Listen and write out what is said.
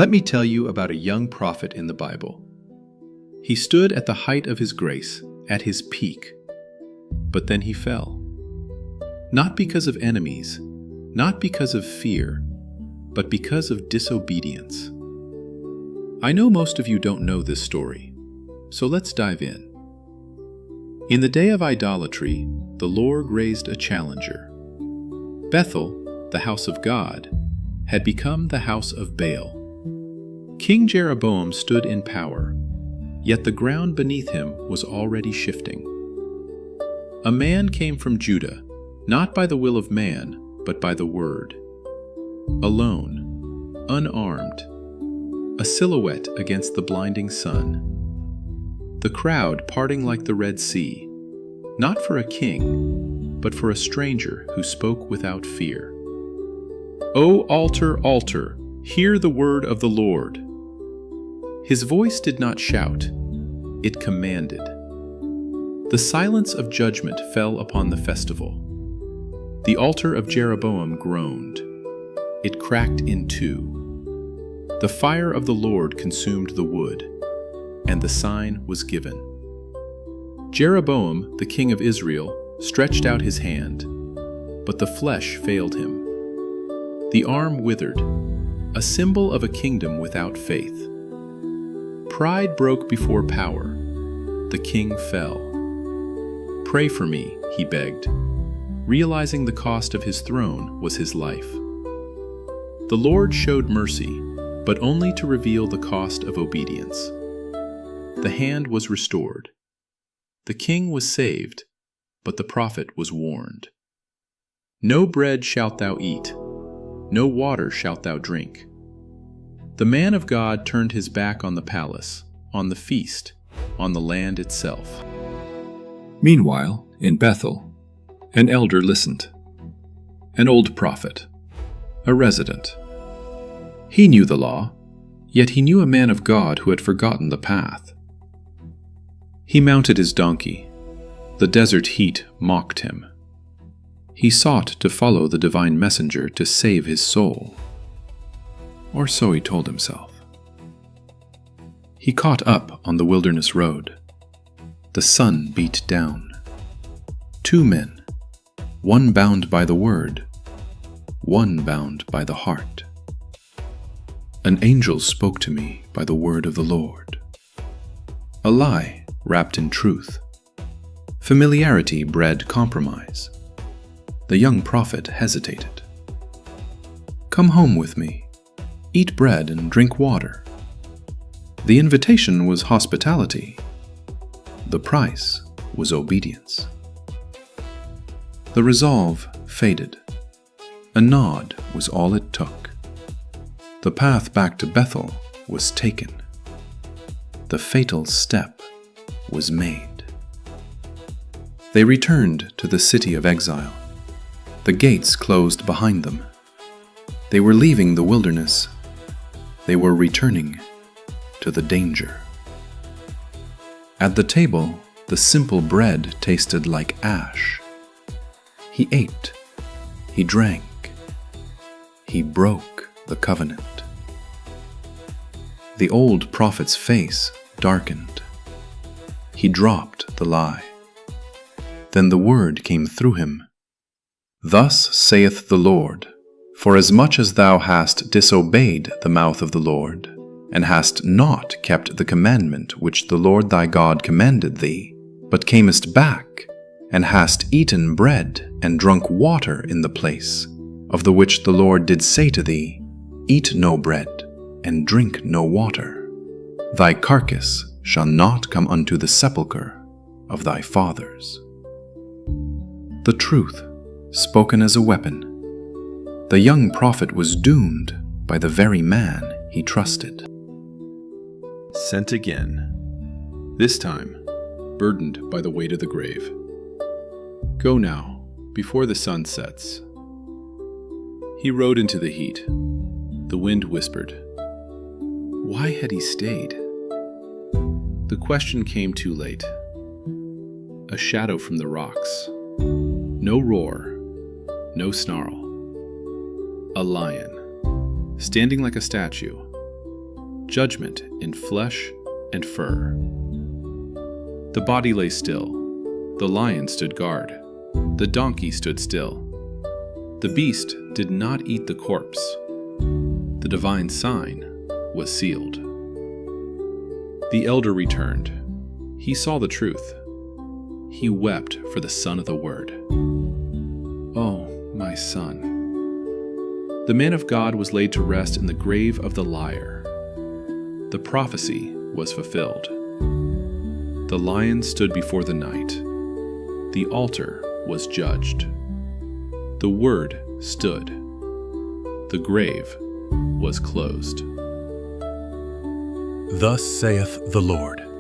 Let me tell you about a young prophet in the Bible. He stood at the height of his grace, at his peak, but then he fell. Not because of enemies, not because of fear, but because of disobedience. I know most of you don't know this story, so let's dive in. In the day of idolatry, the Lord raised a challenger. Bethel, the house of God, had become the house of Baal. King Jeroboam stood in power, yet the ground beneath him was already shifting. A man came from Judah, not by the will of man, but by the word. Alone, unarmed, a silhouette against the blinding sun. The crowd parting like the Red Sea, not for a king, but for a stranger who spoke without fear. O altar, altar, hear the word of the Lord. His voice did not shout, it commanded. The silence of judgment fell upon the festival. The altar of Jeroboam groaned. It cracked in two. The fire of the Lord consumed the wood, and the sign was given. Jeroboam, the king of Israel, stretched out his hand, but the flesh failed him. The arm withered, a symbol of a kingdom without faith. Pride broke before power. The king fell. Pray for me, he begged, realizing the cost of his throne was his life. The Lord showed mercy, but only to reveal the cost of obedience. The hand was restored. The king was saved, but the prophet was warned. No bread shalt thou eat, no water shalt thou drink. The man of God turned his back on the palace, on the feast, on the land itself. Meanwhile, in Bethel, an elder listened. An old prophet, a resident. He knew the law, yet he knew a man of God who had forgotten the path. He mounted his donkey. The desert heat mocked him. He sought to follow the divine messenger to save his soul. Or so he told himself. He caught up on the wilderness road. The sun beat down. Two men, one bound by the word, one bound by the heart. An angel spoke to me by the word of the Lord. A lie wrapped in truth. Familiarity bred compromise. The young prophet hesitated. Come home with me. Eat bread and drink water. The invitation was hospitality. The price was obedience. The resolve faded. A nod was all it took. The path back to Bethel was taken. The fatal step was made. They returned to the city of exile. The gates closed behind them. They were leaving the wilderness. They were returning to the danger. At the table, the simple bread tasted like ash. He ate. He drank. He broke the covenant. The old prophet's face darkened. He dropped the lie. Then the word came through him. Thus saith the Lord, forasmuch as thou hast disobeyed the mouth of the Lord, and hast not kept the commandment which the Lord thy God commanded thee, but camest back, and hast eaten bread and drunk water in the place, of the which the Lord did say to thee, Eat no bread, and drink no water. Thy carcass shall not come unto the sepulchre of thy fathers. The truth, spoken as a weapon. The young prophet was doomed by the very man he trusted. Sent again, this time burdened by the weight of the grave. Go now, before the sun sets. He rode into the heat. The wind whispered. Why had he stayed? The question came too late. A shadow from the rocks. No roar, no snarl. A lion, standing like a statue, judgment in flesh and fur. The body lay still. The lion stood guard. The donkey stood still. The beast did not eat the corpse. The divine sign was sealed. The elder returned. He saw the truth. He wept for the son of the word. Oh, my son. The man of God was laid to rest in the grave of the liar. The prophecy was fulfilled. The lion stood before the night. The altar was judged. The word stood. The grave was closed. Thus saith the Lord.